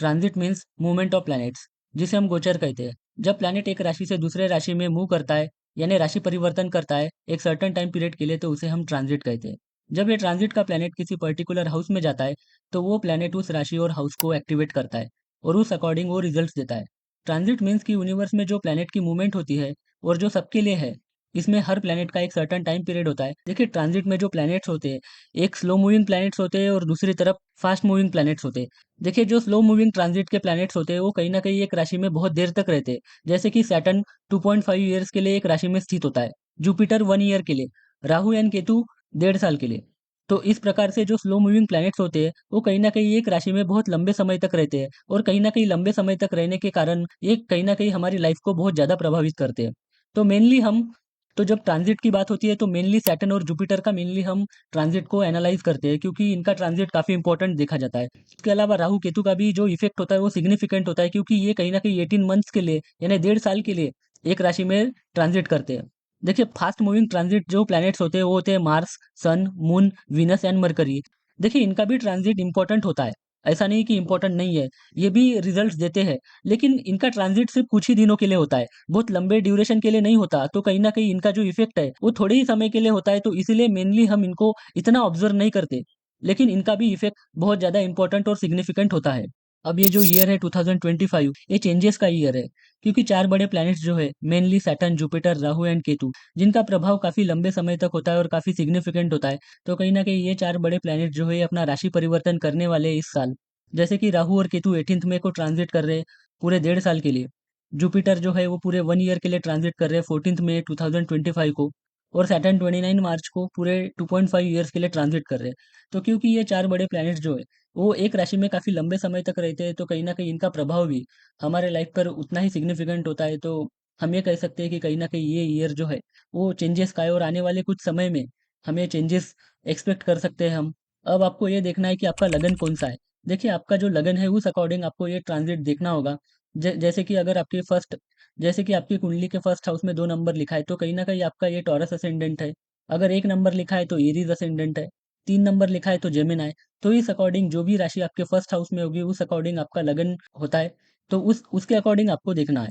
Transit means movement of planets, जिसे हम गोचर कहते हैं। जब प्लैनेट एक राशि से दूसरे राशि में मूव करता है, यानी राशि परिवर्तन करता है एक सर्टेन टाइम पीरियड के लिए, तो उसे हम ट्रांजिट कहते हैं। जब ये ट्रांजिट का प्लैनेट किसी पर्टिकुलर हाउस में जाता है, तो वो प्लैनेट उस राशि और हाउस को एक्टिवेट करता है और उस अकॉर्डिंग वो रिजल्ट्स देता है। ट्रांजिट मीन्स कि यूनिवर्स में जो प्लैनेट की मूवमेंट होती है और जो सबके लिए है, इसमें हर प्लैनेट का एक सर्टेन टाइम पीरियड होता है। देखिए, ट्रांजिट में जो प्लैनेट्स होते हैं, एक स्लो मूविंग प्लैनेट्स होते हैं और दूसरी तरफ फास्ट मूविंग प्लैनेट्स होते हैं। देखिए, जो स्लो मूविंग ट्रांजिट के प्लैनेट्स होते हैं वो कहीं ना कहीं एक राशि में बहुत देर तक रहते हैं। जैसे कि सैटर्न 2.5 ईयर्स के लिए एक राशि में स्थित होता है, जुपिटर 1 ईयर के लिए, राहु एंड केतु 1.5 साल के लिए। तो इस प्रकार से जो स्लो मूविंग प्लैनेट्स होते हैं वो कहीं ना कहीं एक राशि में बहुत लंबे समय तक रहते हैं, और कहीं ना कहीं लंबे समय तक रहने के कारण ये कहीं ना कहीं हमारी लाइफ को बहुत ज़्यादा प्रभावित करते हैं। तो मेनली हम तो जब ट्रांजिट की बात होती है तो मेनली सैटर्न और जुपिटर का मेनली हम ट्रांजिट को एनालाइज करते हैं, क्योंकि इनका ट्रांजिट काफ़ी इंपॉर्टेंट देखा जाता है। इसके अलावा राहु केतु का भी जो इफेक्ट होता है वो सिग्निफिकेंट होता है, क्योंकि ये कहीं ना कहीं 18 मंथ्स के लिए यानी 1.5 साल के लिए एक राशि में ट्रांजिट करते हैं। देखिए, फास्ट मूविंग ट्रांजिट जो प्लैनेट्स होते हैं वो होते हैं Mars, sun, moon, Venus and Mercury. देखिए, इनका भी ट्रांजिट इंपॉर्टेंट होता है, ऐसा नहीं कि इंपॉर्टेंट नहीं है, ये भी रिजल्ट्स देते हैं। लेकिन इनका ट्रांजिट सिर्फ कुछ ही दिनों के लिए होता है, बहुत लंबे ड्यूरेशन के लिए नहीं होता। तो कहीं ना कहीं इनका जो इफेक्ट है वो थोड़े ही समय के लिए होता है, तो इसीलिए मेनली हम इनको इतना ऑब्जर्व नहीं करते। लेकिन इनका भी इफेक्ट बहुत ज़्यादा इंपॉर्टेंट और सिग्निफिकेंट होता है। अब ये जो ईयर है 2025, ये चेंजेस का ईयर है, क्योंकि चार बड़े प्लैनेट्स जो है mainly Saturn, Jupiter, Rahu and Ketu, जिनका प्रभाव काफ़ी लंबे समय तक होता है और काफ़ी सिग्निफिकेंट होता है। तो कहीं न कहीं ये 4 बड़े प्लैनेट जो है अपना राशि परिवर्तन करने वाले हैं इस साल। जैसे कि राहु और केतु 18th मई को ट्रांजिट कर रहे हैं पूरे 1.5 साल के लिए। जुपिटर जो है वो पूरे 1 ईयर के लिए ट्रांजिट कर रहे हैं 14th मई 2025 को। और सैटर्न 29 मार्च को पूरे 2.5 ईयर्स के लिए ट्रांजिट कर रहे हैं। तो क्योंकि ये 4 बड़े प्लैनेट्स जो है वो एक राशि में काफ़ी लंबे समय तक रहते हैं, तो कहीं न कहीं इनका प्रभाव भी हमारे लाइफ पर उतना ही सिग्निफिकेंट होता है। तो हम ये कह सकते हैं कि कहीं न कहीं ये ईयर जो है वो चेंजेस का है, और आने वाले कुछ समय में हमें चेंजेस एक्सपेक्ट कर सकते हैं हम। अब आपको ये देखना है कि आपका लगन कौन-सा है। देखिए, आपका जो लगन है उस अकॉर्डिंग आपको ये ट्रांज़िट देखना होगा। जैसे कि अगर आपकी फर्स्ट जैसे कि आपकी कुंडली के फर्स्ट हाउस में 2 नंबर लिखा है, तो कहीं न कहीं आपका ये टॉरस असेंडेंट है। अगर 1 नंबर लिखा है तो एरीज़ असेंडेंट है, 3 नंबर लिखा है तो जेमिनी। तो इस अकॉर्डिंग जो भी राशि आपके फर्स्ट हाउस में होगी उस अकॉर्डिंग आपका लगन होता है। तो उसके अकॉर्डिंग आपको देखना है।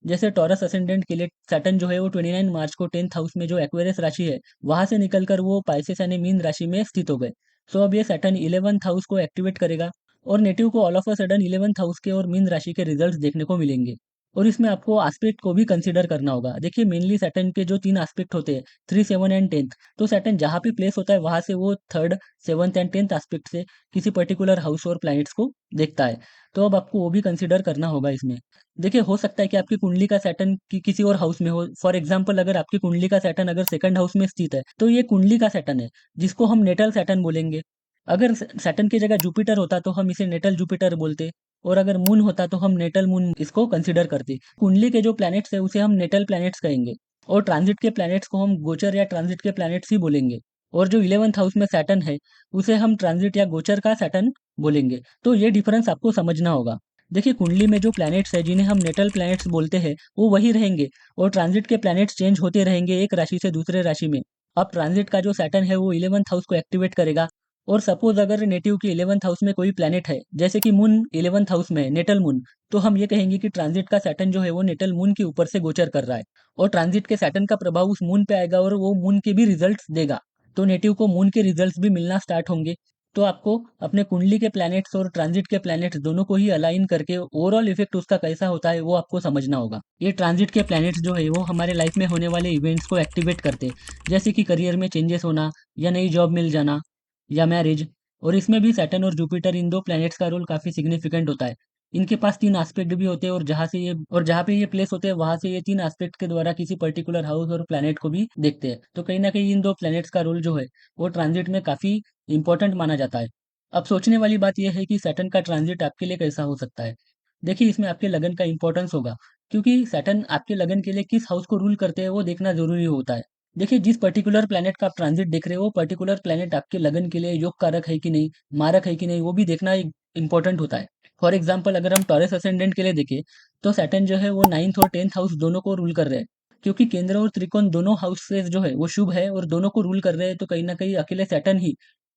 जैसे टॉरस असेंडेंट के लिए सैटर्न जो है वो 29 मार्च को 10th हाउस में जो एक्वेरियस राशि है, वहाँ से निकलकर वो पाइसेस यानी मीन राशि में स्थित हो गए। सो अब ये सैटर्न 11th हाउस को एक्टिवेट करेगा, और नेटिव को all of a sudden 11th house के और मीन राशि के रिजल्ट्स देखने को मिलेंगे। और इसमें आपको एस्पेक्ट को भी कंसीडर करना होगा। देखिए, मेनली सैटर्न के जो 3 एस्पेक्ट होते हैं, 3, 7 एंड 10th। तो सैटर्न जहाँ पे प्लेस होता है वहाँ से वो 3rd, 7th and 10th aspect से किसी पर्टिकुलर हाउस और प्लैनेट्स को देखता है। तो अब आपको वो भी कंसीडर करना होगा इसमें। देखिए, हो सकता है कि आपकी कुंडली का सैटर्न किसी और हाउस में हो। फॉर एग्जांपल, अगर आपकी कुंडली का सैटर्न अगर सेकंड हाउस में स्थित है, तो ये कुंडली का सैटर्न है, जिसको हम नेटल सैटर्न बोलेंगे। अगर सैटर्न की जगह जुपिटर होता तो हम इसे नेटल जुपिटर बोलते, और अगर मून होता तो हम नेटल मून इसको कंसीडर करते। कुंडली के जो प्लैनेट्स है उसे हम नेटल प्लैनेट्स कहेंगे, और ट्रांजिट के प्लैनेट्स को हम गोचर या ट्रांजिट के प्लैनेट्स ही बोलेंगे। और जो 11th हाउस में सैटर्न है उसे हम ट्रांजिट या गोचर का सैटर्न बोलेंगे। तो ये डिफरेंस आपको समझना होगा। देखिए, कुंडली में जो प्लैनेट्स है जिन्हें हम नेटल प्लैनेट्स बोलते हैं वो वही रहेंगे, और ट्रांजिट के प्लैनेट्स चेंज होते रहेंगे एक राशि से दूसरे राशि में। अब ट्रांजिट का जो सैटर्न है वो 11th हाउस को एक्टिवेट करेगा। और सपोज अगर नेटिव की 11th हाउस में कोई प्लैनेट है, जैसे कि मून 11th हाउस में है, नेटल मून, तो हम ये कहेंगे कि ट्रांजिट का सैटर्न जो है वो नेटल मून के ऊपर से गोचर कर रहा है, और ट्रांजिट के सैटर्न का प्रभाव उस मून पे आएगा और वो मून के भी रिजल्ट्स देगा। तो नेटिव को मून के रिजल्ट्स भी मिलना स्टार्ट होंगे। तो आपको अपने कुंडली के प्लैनेट्स और ट्रांजिट के प्लैनेट्स दोनों को ही अलाइन करके ओवरऑल इफेक्ट उसका कैसा होता है वो आपको समझना होगा। ये ट्रांजिट के प्लैनेट्स जो है वो हमारे लाइफ में होने वाले इवेंट्स को एक्टिवेट करते हैं, जैसे कि करियर में चेंजेस होना, या नई जॉब मिल जाना, या मैरिज। और इसमें भी सैटर्न और जुपिटर इन दो प्लैनेट्स का रोल काफ़ी सिग्निफिकेंट होता है। इनके पास 3 एस्पेक्ट भी होते हैं, और जहाँ पे ये प्लेस होते हैं वहाँ से ये 3 एस्पेक्ट के द्वारा किसी पर्टिकुलर हाउस और प्लैनेट को भी देखते हैं। तो कहीं न कहीं इन 2 प्लैनेट्स का रोल जो है वो ट्रांजिट में काफ़ी इम्पोर्टेंट माना जाता है। अब सोचने वाली बात यह है कि सैटर्न का ट्रांजिट आपके लिए कैसा हो सकता है? देखिए, इसमें आपके लगन का इम्पोर्टेंस होगा, क्योंकि सैटर्न आपके लगन के लिए किस हाउस को रूल करते हैं वो देखना ज़रूरी होता है। देखिए, जिस पर्टिकुलर प्लैनेट का आप ट्रांजिट देख रहे हो वो पर्टिकुलर प्लैनेट आपके लगन के लिए योग कारक है कि नहीं, मारक है कि नहीं, वो भी देखना एक इम्पोर्टेंट होता है। फॉर एग्जाम्पल, अगर हम टॉरस असेंडेंट के लिए देखें, तो सैटर्न जो है वो 9th और 10th हाउस दोनों को रूल कर रहे हैं। क्योंकि केंद्र और त्रिकोण दोनों हाउसेस जो है वो शुभ है और दोनों को रूल कर रहे हैं, तो कहीं न कहीं अकेले सैटर्न ही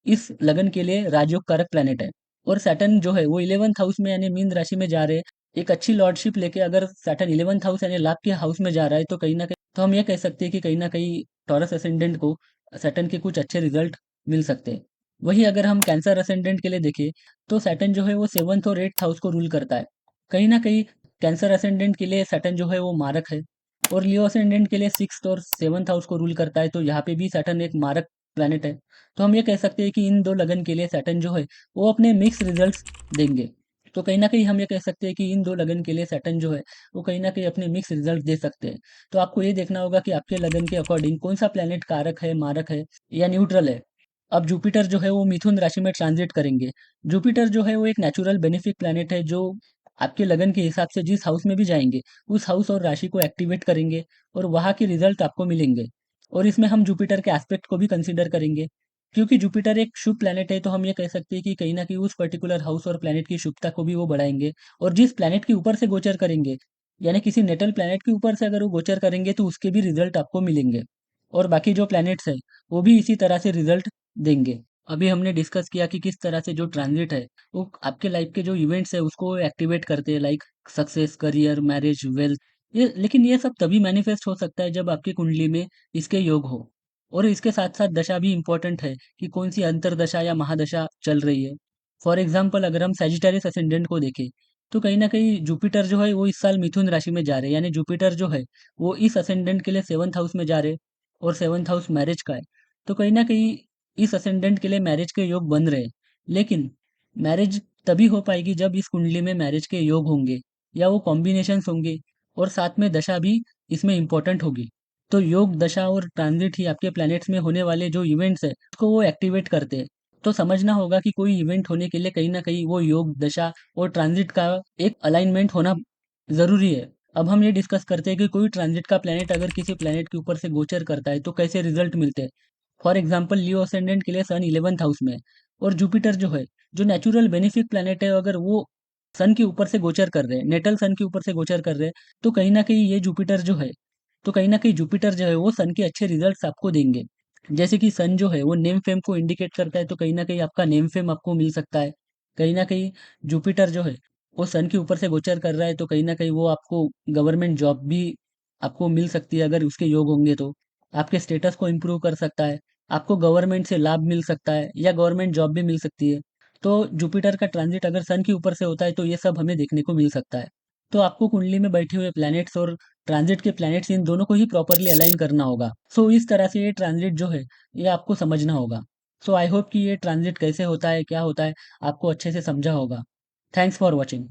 इस लगन के लिए राजयोग कारक प्लैनेट है। और सैटर्न जो है वो 11th हाउस में यानी मीन राशि में जा रहे हैं। एक अच्छी लॉर्डशिप लेके अगर सैटर्न 11th हाउस यानी लाभ के हाउस में जा रहा है तो कहीं ना कहीं तो हम ये कह सकते हैं कि कहीं ना कहीं टॉरस असेंडेंट को सैटर्न के कुछ अच्छे रिजल्ट मिल सकते हैं। वहीं अगर हम कैंसर असेंडेंट के लिए देखें तो सैटर्न जो है वो 7th और 8th हाउस को रूल करता है। कहीं ना कहीं कैंसर असेंडेंट के लिए सैटर्न जो है वो मारक है, और लियो असेंडेंट के लिए 6th और 7th हाउस को रूल करता है, तो यहाँ पे भी सैटर्न एक मारक प्लैनेट है। तो हम ये कह सकते हैं कि इन दो लगन के लिए सैटर्न जो है वो अपने मिक्स रिजल्ट्स देंगे। तो कहीं न कहीं हम ये कह सकते हैं कि इन 2 लगन के लिए सैटर्न जो है, वो कहीं न कहीं अपने मिक्स रिजल्ट दे सकते हैं। तो आपको ये देखना होगा कि आपके लगन के अकॉर्डिंग कौन-सा प्लैनेट कारक है, मारक है या न्यूट्रल है। अब जुपिटर जो है वो मिथुन राशि में ट्रांज़िट करेंगे। जुपिटर जो है वो एक नेचुरल बेनिफिक प्लैनेट है, जो आपके लगन के हिसाब से जिस हाउस में भी जाएँगे, उस हाउस और राशि को एक्टिवेट करेंगे और वहाँ के रिजल्ट आपको मिलेंगे। और इसमें हम जुपिटर के एस्पेक्ट को भी कंसीडर करेंगे। क्योंकि जुपिटर एक शुभ प्लैनेट है, तो हम ये कह सकते हैं कि कहीं न कहीं उस पर्टिकुलर हाउस और प्लैनेट की शुभता को भी वो बढ़ाएँगे। और जिस प्लैनेट के ऊपर से गोचर करेंगे, यानी किसी नेटल प्लैनेट के ऊपर से अगर वो गोचर करेंगे तो उसके भी रिज़ल्ट आपको मिलेंगे। और बाकी जो प्लैनेट्स हैं, वो भी इसी तरह से रिज़ल्ट देंगे। अभी हमने डिस्कस किया कि किस तरह से जो ट्रांज़िट है, वो आपके लाइफ़ के जो इवेंट्स हैं उसको एक्टिवेट करते हैं, like success, career, marriage, wealth. ये लेकिन ये सब तभी मैनिफेस्ट हो सकता है जब आपकी कुंडली में इसके योग हो। और इसके साथ-साथ दशा भी इम्पोर्टेंट है कि कौन-सी अंतर्दशा या महादशा चल रही है। फॉर एग्ज़ाम्पल अगर हम सैजिटेरियस असेंडेंट को देखें, तो कहीं न कहीं जुपिटर जो है वो इस साल मिथुन राशि में जा रहे हैं, यानी जुपिटर जो है वो इस असेंडेंट के लिए 7th हाउस में जा रहे हैं, और 7th हाउस मैरिज का है। तो कहीं न कहीं इस असेंडेंट के लिए मैरिज के योग बन रहे हैं। लेकिन मैरिज तभी हो पाएगी जब इस कुंडली में मैरिज के योग होंगे या वो कॉम्बिनेशंस होंगे, और साथ में दशा भी इसमें इम्पोर्टेंट होगी। तो योग, दशा और ट्रांजिट ही आपके प्लैनेट्स में होने वाले जो इवेंट्स हैं, उसको वो एक्टिवेट करते हैं। तो समझना होगा कि कोई इवेंट होने के लिए कहीं न कहीं वो योग, दशा और ट्रांजिट का एक अलाइनमेंट होना ज़रूरी है। अब हम ये डिस्कस करते हैं कि कोई ट्रांजिट का प्लैनेट अगर किसी प्लैनेट के ऊपर से गोचर करता है, तो कैसे रिज़ल्ट मिलते हैं। फॉर एग्ज़ाम्पल लियो असेंडेंट के लिए सन 11th हाउस में है, और जुपिटर जो है, जो नेचुरल बेनिफिक प्लैनेट है, अगर वो सन के ऊपर से गोचर कर रहे हैं, नेटल सन के ऊपर से गोचर कर रहे हैं, तो कहीं न कहीं ये जुपिटर जो है, तो कहीं न कहीं जुपिटर जो है वो सन के अच्छे रिजल्ट्स आपको देंगे। जैसे कि सन जो है वो नेम फेम को इंडिकेट करता है, तो कहीं न कहीं आपका नेम फेम आपको मिल सकता है। कहीं न कहीं जुपिटर जो है वो सन के ऊपर से गोचर कर रहा है, तो कहीं न कहीं वो आपको गवर्नमेंट जॉब भी आपको मिल सकती है अगर उसके योग होंगे तो। आपके स्टेटस को इम्प्रूव कर सकता है, आपको गवर्नमेंट से लाभ मिल सकता है या गवर्नमेंट जॉब भी मिल सकती है। तो जुपिटर का ट्रांजिट अगर सन के ऊपर से होता है तो ये सब हमें देखने को मिल सकता है। तो आपको कुंडली में बैठे हुए प्लैनेट्स और ट्रांजिट के प्लैनेट्स, इन दोनों को ही प्रॉपर्ली अलाइन करना होगा। सो इस तरह से ये ट्रांजिट जो है ये आपको समझना होगा। सो आई होप कि ये ट्रांजिट कैसे होता है, क्या होता है, आपको अच्छे से समझा होगा। Thanks for watching.